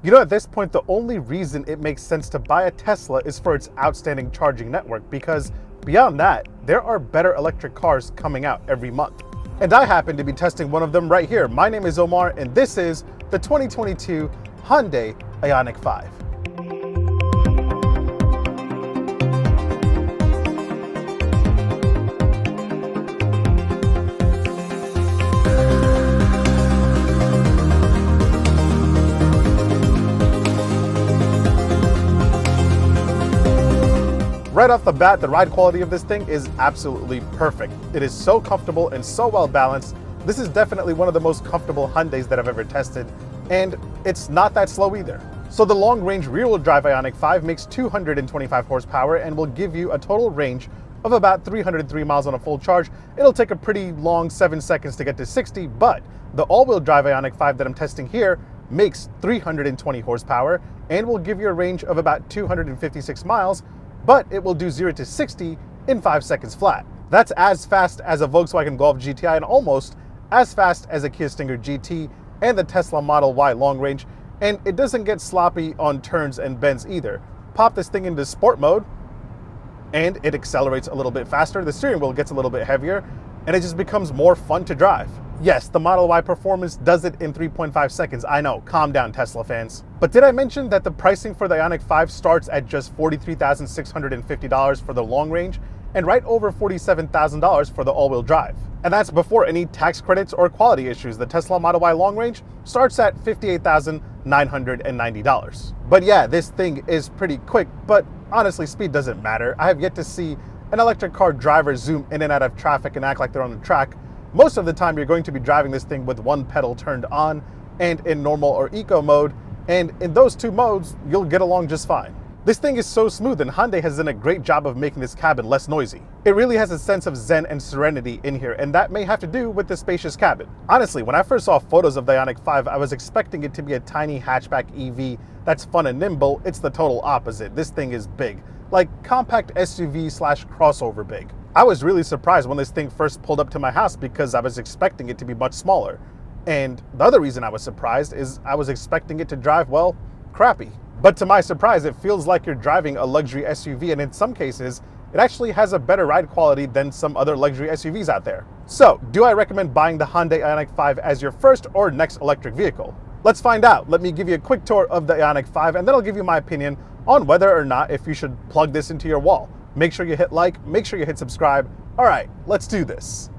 You know, at this point, the only reason it makes sense to buy a Tesla is for its outstanding charging network, because beyond that, there are better electric cars coming out every month. And I happen to be testing one of them right here. My name is Omar, and this is the 2022 Hyundai Ioniq 5. Right off the bat, the ride quality of this thing is absolutely perfect. It is so comfortable and so well balanced. This is definitely one of the most comfortable Hyundais that I've ever tested, and it's not that slow either. So the long-range rear-wheel drive Ioniq 5 makes 225 horsepower and will give you a total range of about 303 miles on a full charge. It'll take a pretty long 7 seconds to get to 60, but the all-wheel drive Ioniq 5 that I'm testing here makes 320 horsepower and will give you a range of about 256 miles, but it will do 0 to 60 in 5 seconds flat. That's as fast as a Volkswagen Golf GTI and almost as fast as a Kia Stinger GT and the Tesla Model Y long range, and it doesn't get sloppy on turns and bends either. Pop this thing into sport mode and it accelerates a little bit faster, the steering wheel gets a little bit heavier, and it just becomes more fun to drive. Yes, the Model Y Performance does it in 3.5 seconds. I know, calm down Tesla fans. But did I mention that the pricing for the Ioniq 5 starts at just $43,650 for the long range and right over $47,000 for the all-wheel drive? And that's before any tax credits or quality issues. The Tesla Model Y long range starts at $58,990. But yeah, this thing is pretty quick, but honestly, speed doesn't matter. I have yet to see an electric car driver zoom in and out of traffic and act like they're on the track. Most of the time, you're going to be driving this thing with one pedal turned on and in normal or eco mode, and in those two modes, you'll get along just fine. This thing is so smooth, and Hyundai has done a great job of making this cabin less noisy. It really has a sense of zen and serenity in here, and that may have to do with the spacious cabin. Honestly, when I first saw photos of the Ioniq 5, I was expecting it to be a tiny hatchback EV that's fun and nimble. It's the total opposite. This thing is big, like compact SUV slash crossover big. I was really surprised when this thing first pulled up to my house because I was expecting it to be much smaller. And the other reason I was surprised is I was expecting it to drive, well, crappy. But to my surprise, it feels like you're driving a luxury SUV, and in some cases, it actually has a better ride quality than some other luxury SUVs out there. So, do I recommend buying the Hyundai Ioniq 5 as your first or next electric vehicle? Let's find out. Let me give you a quick tour of the Ioniq 5, and then I'll give you my opinion on whether or not if you should plug this into your wall. Make sure you hit like, make sure you hit subscribe. All right, let's do this.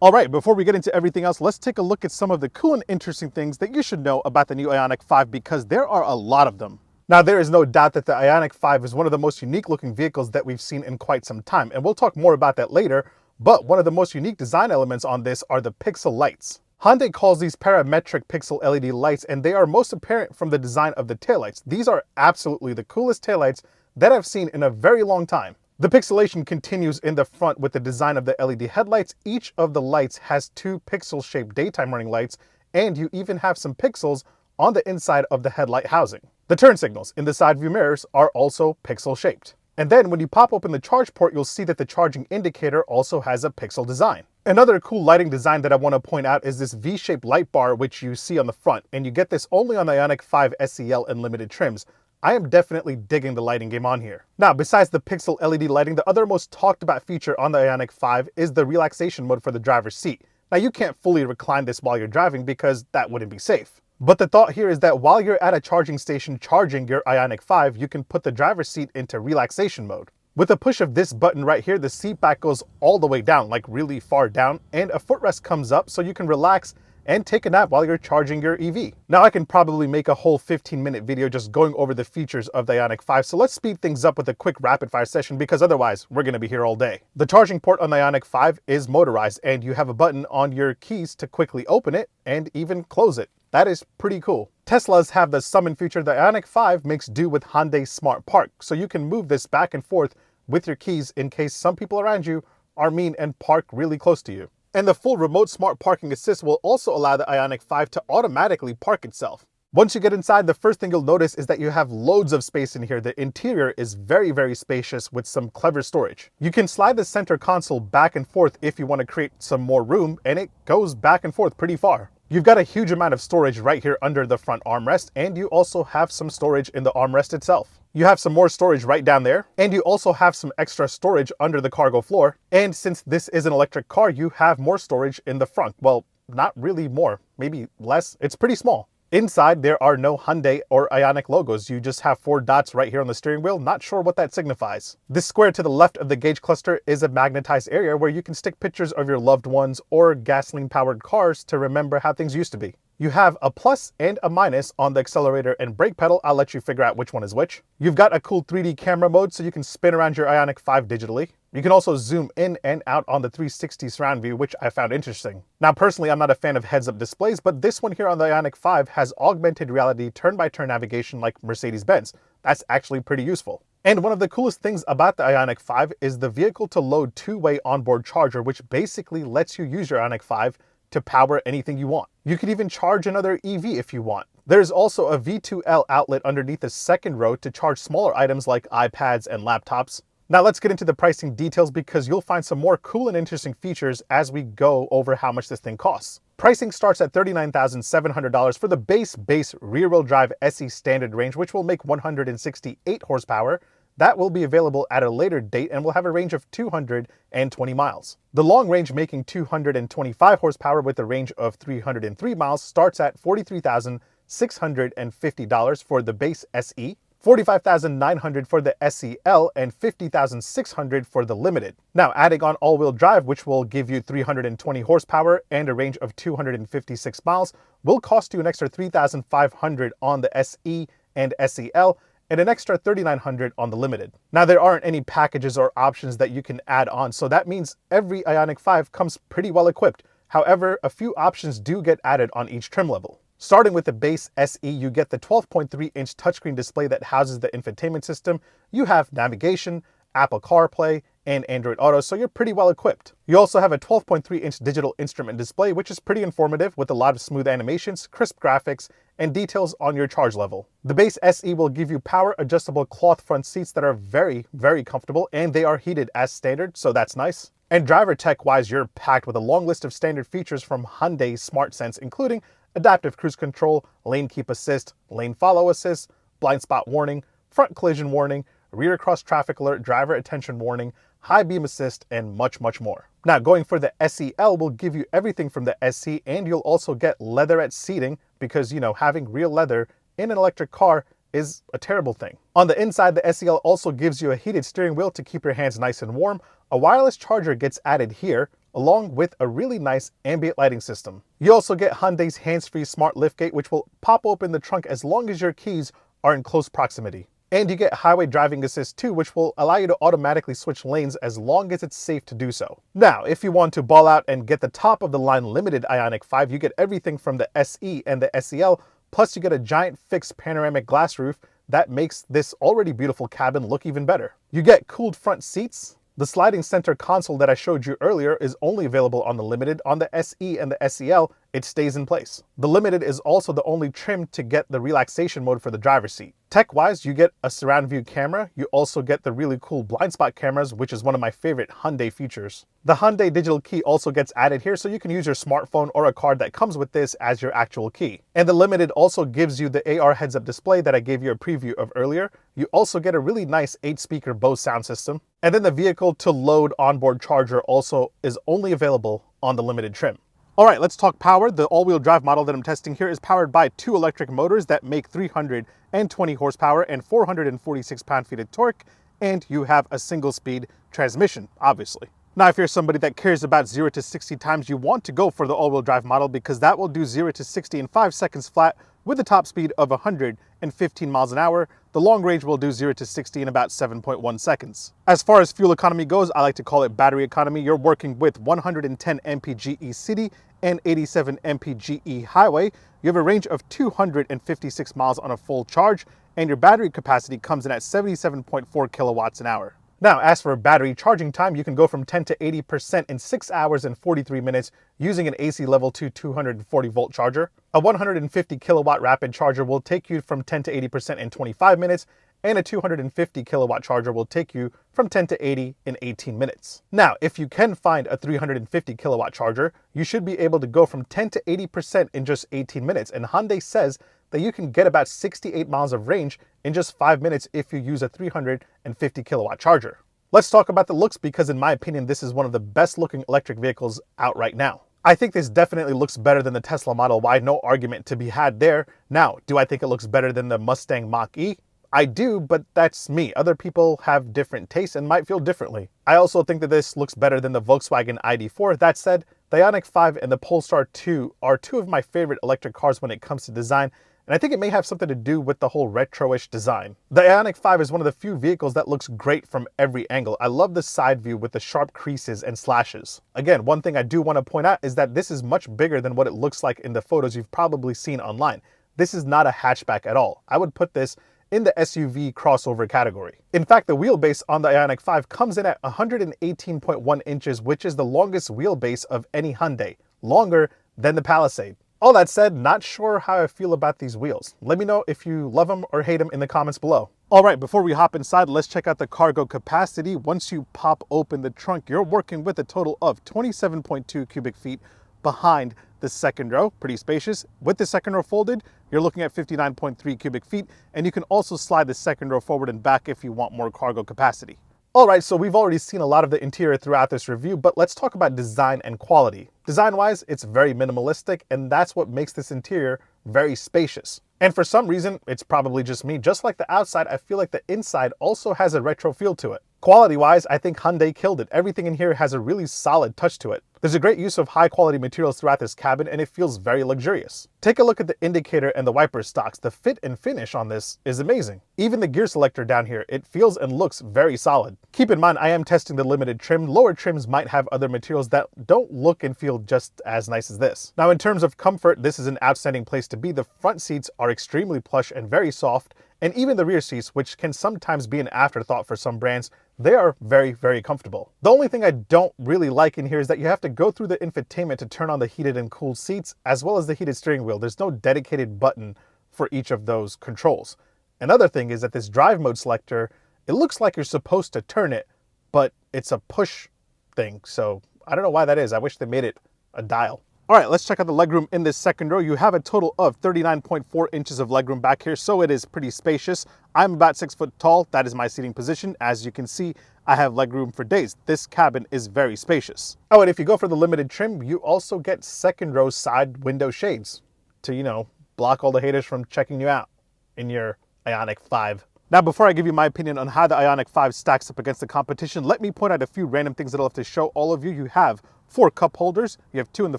All right, before we get into everything else, let's take a look at some of the cool and interesting things that you should know about the new Ioniq 5, because there are a lot of them. Now, there is no doubt that the Ioniq 5 is one of the most unique looking vehicles that we've seen in quite some time, and we'll talk more about that later, but one of the most unique design elements on this are the pixel lights. Hyundai calls these parametric pixel LED lights, and they are most apparent from the design of the taillights. These are absolutely the coolest taillights that I've seen in a very long time. The pixelation continues in the front with the design of the LED headlights. Each of the lights has 2 pixel-shaped daytime running lights, and you even have some pixels on the inside of the headlight housing. The turn signals in the side view mirrors are also pixel-shaped. And then when you pop open the charge port, you'll see that the charging indicator also has a pixel design. Another cool lighting design that I want to point out is this V-shaped light bar which you see on the front, and you get this only on the Ioniq 5 SEL and limited trims. I am definitely digging the lighting game on here. Now, besides the pixel LED lighting, the other most talked about feature on the Ioniq 5 is the relaxation mode for the driver's seat. Now, you can't fully recline this while you're driving because that wouldn't be safe. But the thought here is that while you're at a charging station charging your Ioniq 5, you can put the driver's seat into relaxation mode. With a push of this button right here, the seat back goes all the way down, like really far down, and a footrest comes up so you can relax and take a nap while you're charging your EV. Now, I can probably make a whole 15-minute video just going over the features of the Ioniq 5, so let's speed things up with a quick rapid-fire session because otherwise we're going to be here all day. The charging port on the Ioniq 5 is motorized, and you have a button on your keys to quickly open it and even close it. That is pretty cool. Teslas have the summon feature. The Ioniq 5 makes do with Hyundai Smart Park, so you can move this back and forth with your keys in case some people around you are mean and park really close to you. And the full remote smart parking assist will also allow the Ioniq 5 to automatically park itself. Once you get inside, the first thing you'll notice is that you have loads of space in here. The interior is very, very spacious with some clever storage. You can slide the center console back and forth if you want to create some more room, and it goes back and forth pretty far. You've got a huge amount of storage right here under the front armrest, and you also have some storage in the armrest itself. You have some more storage right down there, and you also have some extra storage under the cargo floor. And since this is an electric car, you have more storage in the front. Well, not really more, maybe less. It's pretty small. Inside, there are no Hyundai or Ioniq logos. You just have 4 dots right here on the steering wheel. Not sure what that signifies. This square to the left of the gauge cluster is a magnetized area where you can stick pictures of your loved ones or gasoline-powered cars to remember how things used to be. You have a plus and a minus on the accelerator and brake pedal. I'll let you figure out which one is which. You've got a cool 3D camera mode so you can spin around your Ioniq 5 digitally. You can also zoom in and out on the 360 surround view, which I found interesting. Now, personally, I'm not a fan of heads-up displays, but this one here on the Ioniq 5 has augmented reality turn-by-turn navigation like Mercedes-Benz. That's actually pretty useful. And one of the coolest things about the Ioniq 5 is the vehicle-to-load two-way onboard charger, which basically lets you use your Ioniq 5 to power anything you want. You could even charge another EV if you want. There's also a V2L outlet underneath the second row to charge smaller items like iPads and laptops. Now let's get into the pricing details because you'll find some more cool and interesting features as we go over how much this thing costs. Pricing starts at $39,700 for the base rear-wheel drive SE standard range, which will make 168 horsepower. That will be available at a later date and will have a range of 220 miles. The long range, making 225 horsepower with a range of 303 miles, starts at $43,650 for the base SE, $45,900 for the SEL, and $50,600 for the Limited. Now, adding on all-wheel drive, which will give you 320 horsepower and a range of 256 miles, will cost you an extra $3,500 on the SE and SEL, and an extra $3,900 on the Limited. Now, there aren't any packages or options that you can add on, so that means every Ioniq 5 comes pretty well equipped. However, a few options do get added on each trim level. Starting with the base SE, you get the 12.3-inch touchscreen display that houses the infotainment system. You have navigation, Apple CarPlay, and Android Auto, so you're pretty well equipped. You also have a 12.3-inch digital instrument display, which is pretty informative with a lot of smooth animations, crisp graphics, and details on your charge level. The base SE will give you power adjustable cloth front seats that are very, very comfortable, and they are heated as standard, so that's nice. And driver tech-wise, you're packed with a long list of standard features from Hyundai SmartSense, including adaptive cruise control, lane keep assist, lane follow assist, blind spot warning, front collision warning, rear cross traffic alert, driver attention warning, high beam assist, and much, much more. Now, going for the SEL will give you everything from the SE, and you'll also get leatherette seating because, you know, having real leather in an electric car is a terrible thing. On the inside, the SEL also gives you a heated steering wheel to keep your hands nice and warm. A wireless charger gets added here, along with a really nice ambient lighting system. You also get Hyundai's hands-free smart liftgate, which will pop open the trunk as long as your keys are in close proximity. And you get highway driving assist too, which will allow you to automatically switch lanes as long as it's safe to do so. Now, if you want to ball out and get the top of the line Limited Ioniq 5, you get everything from the SE and the SEL, plus you get a giant fixed panoramic glass roof that makes this already beautiful cabin look even better. You get cooled front seats. The sliding center console that I showed you earlier is only available on the Limited. On the SE and the SEL, it stays in place. The Limited is also the only trim to get the relaxation mode for the driver's seat. Tech-wise, you get a surround view camera. You also get the really cool blind spot cameras, which is one of my favorite Hyundai features. The Hyundai digital key also gets added here, so you can use your smartphone or a card that comes with this as your actual key. And the Limited also gives you the AR heads-up display that I gave you a preview of earlier. You also get a really nice 8-speaker Bose sound system. And then the vehicle-to-load onboard charger also is only available on the Limited trim. All right, let's talk power. The all-wheel drive model that I'm testing here is powered by 2 electric motors that make 320 horsepower and 446 pound-feet of torque, and you have a single-speed transmission, obviously. Now, if you're somebody that cares about 0 to 60 times, you want to go for the all-wheel drive model because that will do 0 to 60 in 5 seconds flat with a top speed of 115 miles an hour. The long range will do 0 to 60 in about 7.1 seconds. As far as fuel economy goes, I like to call it battery economy. You're working with 110 mpge city and 87 mpge highway. You have a range of 256 miles on a full charge, and your battery capacity comes in at 77.4 kilowatts an hour. Now, as for battery charging time, you can go from 10 to 80% in 6 hours and 43 minutes using an AC level 2 240 volt charger. A 150 kilowatt rapid charger will take you from 10 to 80% in 25 minutes, and a 250 kilowatt charger will take you from 10 to 80 in 18 minutes. Now, if you can find a 350 kilowatt charger, you should be able to go from 10 to 80% in just 18 minutes. And Hyundai says that you can get about 68 miles of range in just 5 minutes if you use a 350 kilowatt charger. Let's talk about the looks, because in my opinion, this is one of the best looking electric vehicles out right now. I think this definitely looks better than the Tesla Model Y, no argument to be had there. Now, do I think it looks better than the Mustang Mach-E? I do, but that's me. Other people have different tastes and might feel differently. I also think that this looks better than the Volkswagen ID.4. That said, the Ioniq 5 and the Polestar 2 are two of my favorite electric cars when it comes to design, and I think it may have something to do with the whole retro-ish design. The Ioniq 5 is one of the few vehicles that looks great from every angle. I love the side view with the sharp creases and slashes. Again, one thing I do want to point out is that this is much bigger than what it looks like in the photos you've probably seen online. This is not a hatchback at all. I would put this in the SUV crossover category. In fact, the wheelbase on the Ioniq 5 comes in at 118.1 inches, which is the longest wheelbase of any Hyundai, longer than the Palisade. All that said, not sure how I feel about these wheels. Let me know if you love them or hate them in the comments below. All right, before we hop inside, let's check out the cargo capacity. Once you pop open the trunk, you're working with a total of 27.2 cubic feet behind the second row. Pretty spacious. With the second row folded, you're looking at 59.3 cubic feet, and you can also slide the second row forward and back if you want more cargo capacity. All right, so we've already seen a lot of the interior throughout this review, but let's talk about design and quality. Design-wise, it's very minimalistic, and that's what makes this interior very spacious. And for some reason, it's probably just me, just like the outside, I feel like the inside also has a retro feel to it. Quality-wise, I think Hyundai killed it. Everything in here has a really solid touch to it. There's a great use of high-quality materials throughout this cabin, and it feels very luxurious. Take a look at the indicator and the wiper stocks. The fit and finish on this is amazing. Even the gear selector down here, it feels and looks very solid. Keep in mind, I am testing the limited trim. Lower trims might have other materials that don't look and feel just as nice as this. Now, in terms of comfort, this is an outstanding place to be. The front seats are extremely plush and very soft, and even the rear seats, which can sometimes be an afterthought for some brands, they are very, very comfortable. The only thing I don't really like in here is that you have to go through the infotainment to turn on the heated and cooled seats, as well as the heated steering wheel. There's no dedicated button for each of those controls. Another thing is that this drive mode selector, it looks like you're supposed to turn it, but it's a push thing. So I don't know why that is. I wish they made it a dial. All right, let's check out the legroom in this second row. You have a total of 39.4 inches of legroom back here, so it is pretty spacious. I'm about 6 foot tall. That is my seating position. As you can see, I have legroom for days. This cabin is very spacious. Oh, and if you go for the limited trim, you also get second row side window shades to, you know, block all the haters from checking you out in your Ioniq 5. Now, before I give you my opinion on how the Ioniq 5 stacks up against the competition, let me point out a few random things that I'll have to show all of you. You have 4 cup holders. You have 2 in the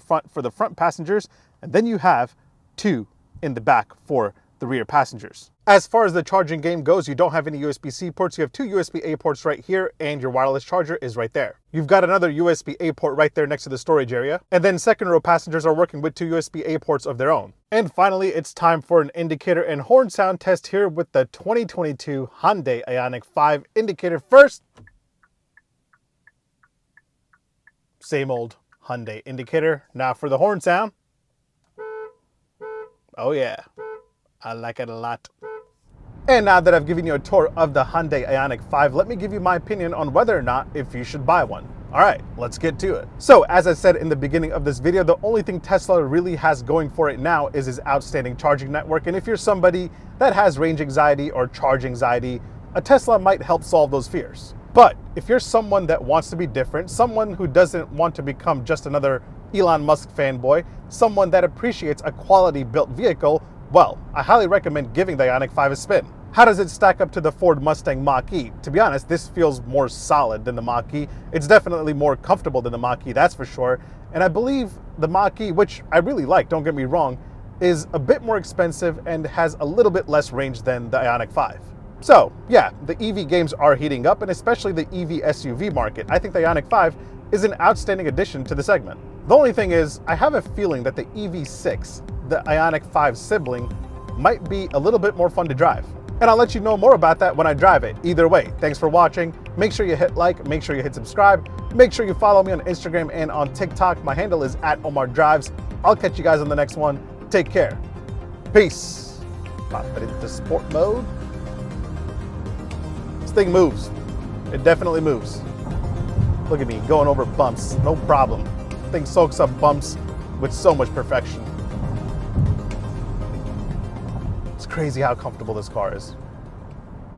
front for the front passengers, and then you have 2 in the back for the rear passengers. As far as the charging game goes, you don't have any USB-C ports. You have 2 USB-A ports right here, and your wireless charger is right there. You've got another USB-A port right there next to the storage area. And then second row passengers are working with 2 USB-A ports of their own. And finally, it's time for an indicator and horn sound test here with the 2022 Hyundai Ioniq 5 indicator first. Same old Hyundai indicator. Now for the horn sound. Oh yeah, I like it a lot. And now that I've given you a tour of the Hyundai Ioniq 5, let me give you my opinion on whether or not if you should buy one. All right, let's get to it. So as I said in the beginning of this video, the only thing Tesla really has going for it now is its outstanding charging network. And if you're somebody that has range anxiety or charge anxiety, a Tesla might help solve those fears. But if you're someone that wants to be different, someone who doesn't want to become just another Elon Musk fanboy, someone that appreciates a quality built vehicle, well, I highly recommend giving the Ioniq 5 a spin. How does it stack up to the Ford Mustang Mach-E? To be honest, this feels more solid than the Mach-E. It's definitely more comfortable than the Mach-E, that's for sure. And I believe the Mach-E, which I really like, don't get me wrong, is a bit more expensive and has a little bit less range than the Ioniq 5. So yeah, the EV games are heating up, and especially the EV SUV market. I think the Ioniq 5 is an outstanding addition to the segment. The only thing is, I have a feeling that the EV6, the Ioniq 5 sibling, might be a little bit more fun to drive. And I'll let you know more about that when I drive it. Either way, thanks for watching. Make sure you hit like, make sure you hit subscribe. Make sure you follow me on Instagram and on TikTok. My handle is @OmarDrives. I'll catch you guys on the next one. Take care. Peace. Pop it into sport mode. thing moves. It definitely moves. Look at me going over bumps, no problem. Thing soaks up bumps with so much perfection. It's crazy how comfortable this car is.